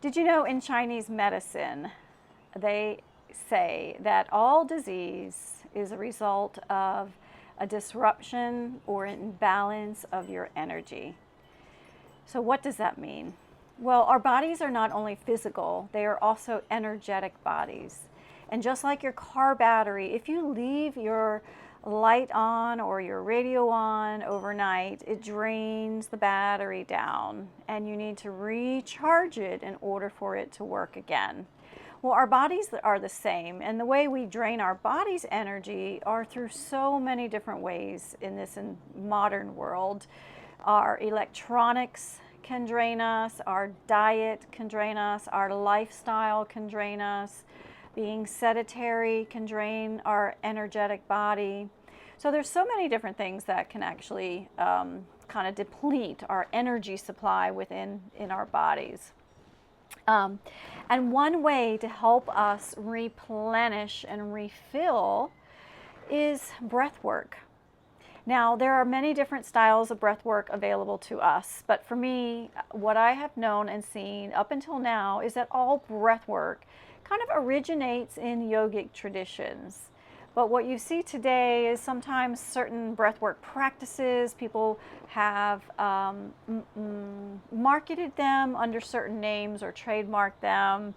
Did you know in Chinese medicine, they say that all disease is a result of a disruption or imbalance of your energy? So what does that mean? Well, our bodies are not only physical, they are also energetic bodies. And just like your car battery, if you leave your light on or your radio on overnight, it drains the battery down and you need to recharge it in order for it to work again. Well, our bodies are the same, and the way we drain our body's energy are through so many different ways in this modern world. Our electronics can drain us, our diet can drain us, our lifestyle can drain us, being sedentary can drain our energetic body. So there's so many different things that can actually kind of deplete our energy supply within our bodies. And one way to help us replenish and refill is breath work. Now, there are many different styles of breath work available to us, but for me, what I have known and seen up until now is that all breath work kind of originates in yogic traditions. But what you see today is sometimes certain breathwork practices, people have marketed them under certain names or trademarked them.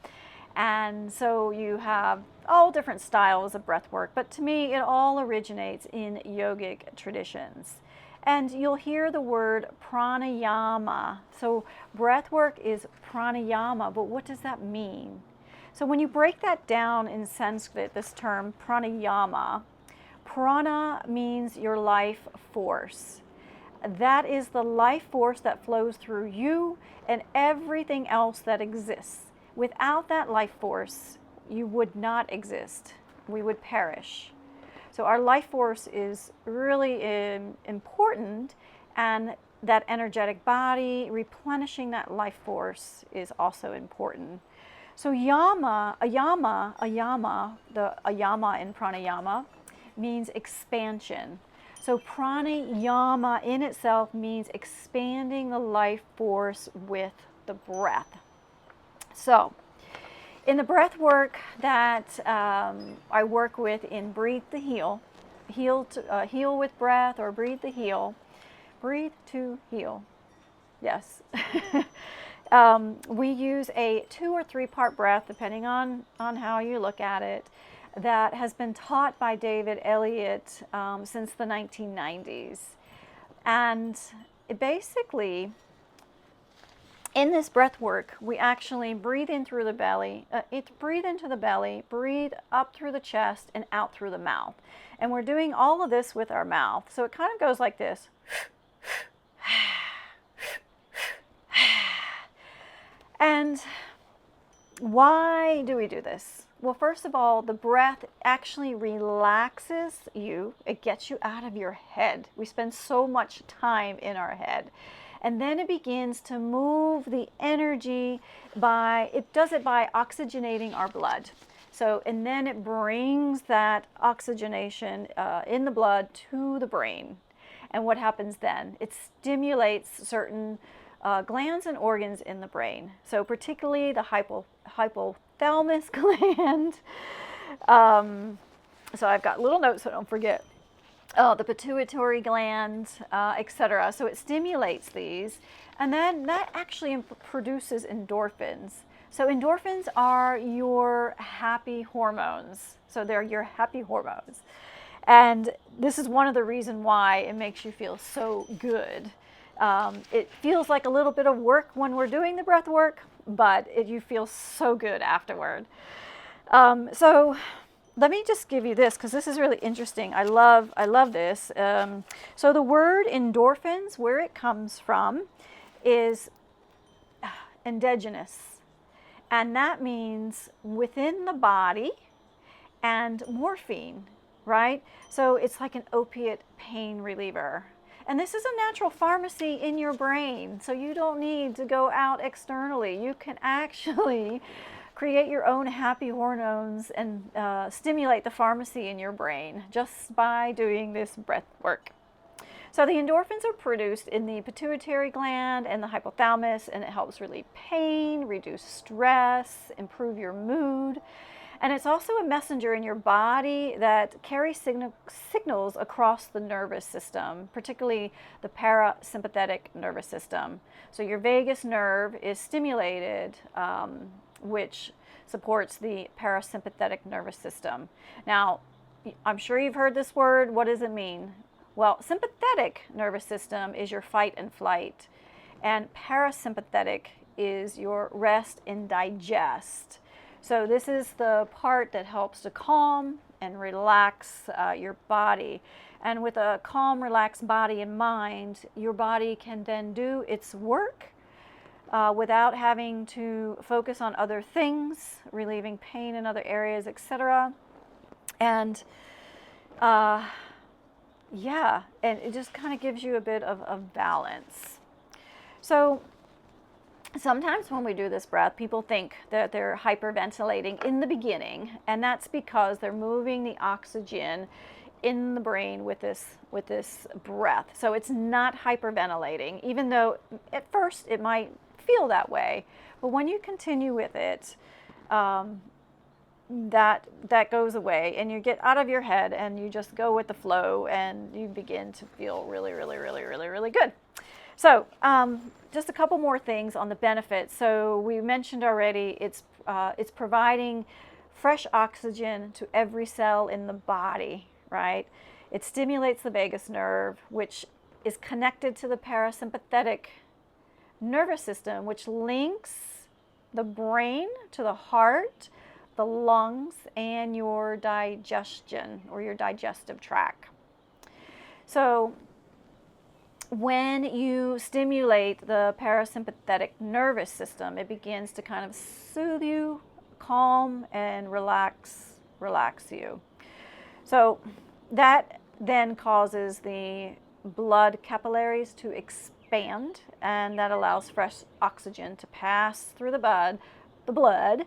And so you have all different styles of breathwork. But to me, it all originates in yogic traditions. And you'll hear the word pranayama. So breathwork is pranayama, but what does that mean? So when you break that down in Sanskrit, this term pranayama, prana means your life force. That is the life force that flows through you and everything else that exists. Without that life force, you would not exist. We would perish. So our life force is really important, and that energetic body, replenishing that life force is also important. So ayama, the ayama in pranayama means expansion. So pranayama in itself means expanding the life force with the breath. So in the breath work that I work with in Breathe to Heal, heal with breath or breathe to heal, breathe to heal, yes. We use a 2 or 3 part breath, depending on how you look at it, that has been taught by David Elliott since the 1990s. And basically, in this breath work, we actually breathe in through the belly, breathe into the belly, breathe up through the chest and out through the mouth. And we're doing all of this with our mouth. So it kind of goes like this. And why do we do this? Well, first of all, the breath actually relaxes you. It gets you out of your head. We spend so much time in our head. And then it begins to move the energy it does it by oxygenating our blood. So, and then it brings that oxygenation in the blood to the brain. And what happens then? It stimulates certain glands and organs in the brain. So particularly the hypothalamus gland. So I've got little notes so I don't forget. The pituitary gland, etc. So it stimulates these, and then that actually produces endorphins. So endorphins are your happy hormones. So they're your happy hormones. And this is one of the reasons why it makes you feel so good. It feels like a little bit of work when we're doing the breath work, but you feel so good afterward. So let me just give you this, because this is really interesting. I love this. So the word endorphins, where it comes from, is endogenous. And that means within the body, and morphine, right? So it's like an opiate pain reliever. And this is a natural pharmacy in your brain, so you don't need to go out externally. You can actually create your own happy hormones and stimulate the pharmacy in your brain just by doing this breath work. So the endorphins are produced in the pituitary gland and the hypothalamus, and it helps relieve pain, reduce stress, improve your mood. And it's also a messenger in your body that carries signals across the nervous system, particularly the parasympathetic nervous system. So your vagus nerve is stimulated, which supports the parasympathetic nervous system. Now, I'm sure you've heard this word. What does it mean? Well, sympathetic nervous system is your fight and flight, and parasympathetic is your rest and digest. So this is the part that helps to calm and relax your body. And with a calm, relaxed body and mind, your body can then do its work without having to focus on other things, relieving pain in other areas, etc. And yeah, and it just kind of gives you a bit of balance. So sometimes when we do this breath, people think that they're hyperventilating in the beginning, and that's because they're moving the oxygen in the brain with this breath. So it's not hyperventilating, even though at first it might feel that way. But when you continue with it, that goes away, and you get out of your head and you just go with the flow, and you begin to feel really, really, really, really, really good. So just a couple more things on the benefits. So we mentioned already, it's providing fresh oxygen to every cell in the body, right? It stimulates the vagus nerve, which is connected to the parasympathetic nervous system, which links the brain to the heart, the lungs, and your digestion or your digestive tract. So when you stimulate the parasympathetic nervous system, it begins to kind of soothe you, calm, and relax you. So that then causes the blood capillaries to expand, and that allows fresh oxygen to pass through the blood,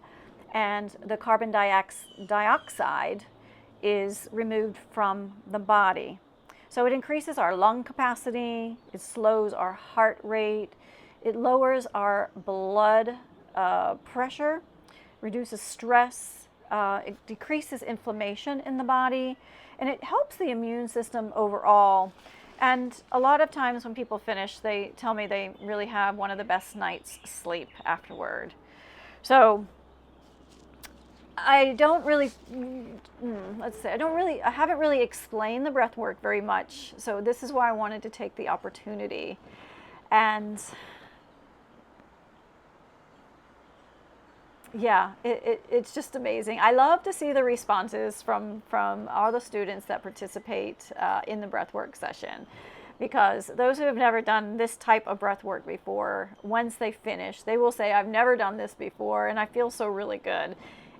and the carbon dioxide is removed from the body. So it increases our lung capacity, it slows our heart rate, it lowers our blood pressure, reduces stress, it decreases inflammation in the body, and it helps the immune system overall. And a lot of times when people finish, they tell me they really have one of the best nights' sleep afterward. So I haven't really explained the breath work very much. So this is why I wanted to take the opportunity. And yeah, it's just amazing. I love to see the responses from all the students that participate in the breathwork session, because those who have never done this type of breathwork before, once they finish, they will say, "I've never done this before, and I feel so really good."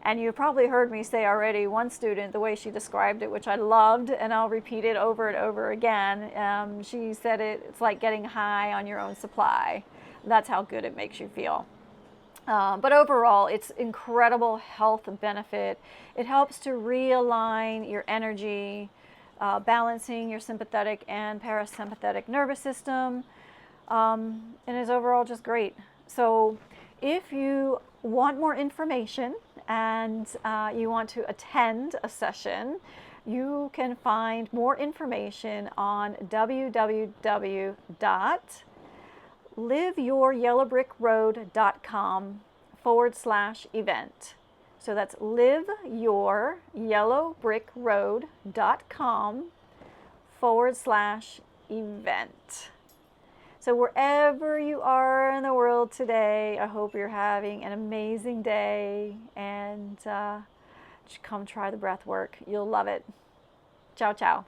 And you probably heard me say already, one student, the way she described it, which I loved, and I'll repeat it over and over again, she said it's like getting high on your own supply. That's how good it makes you feel. But overall, it's incredible health benefit. It helps to realign your energy, balancing your sympathetic and parasympathetic nervous system, and is overall just great. So if you want more information and you want to attend a session, you can find more information on www.liveyouryellowbrickroad.com/event. So that's liveyouryellowbrickroad.com/event. So wherever you are in the world today, I hope you're having an amazing day, and just come try the breath work. You'll love it. Ciao, ciao.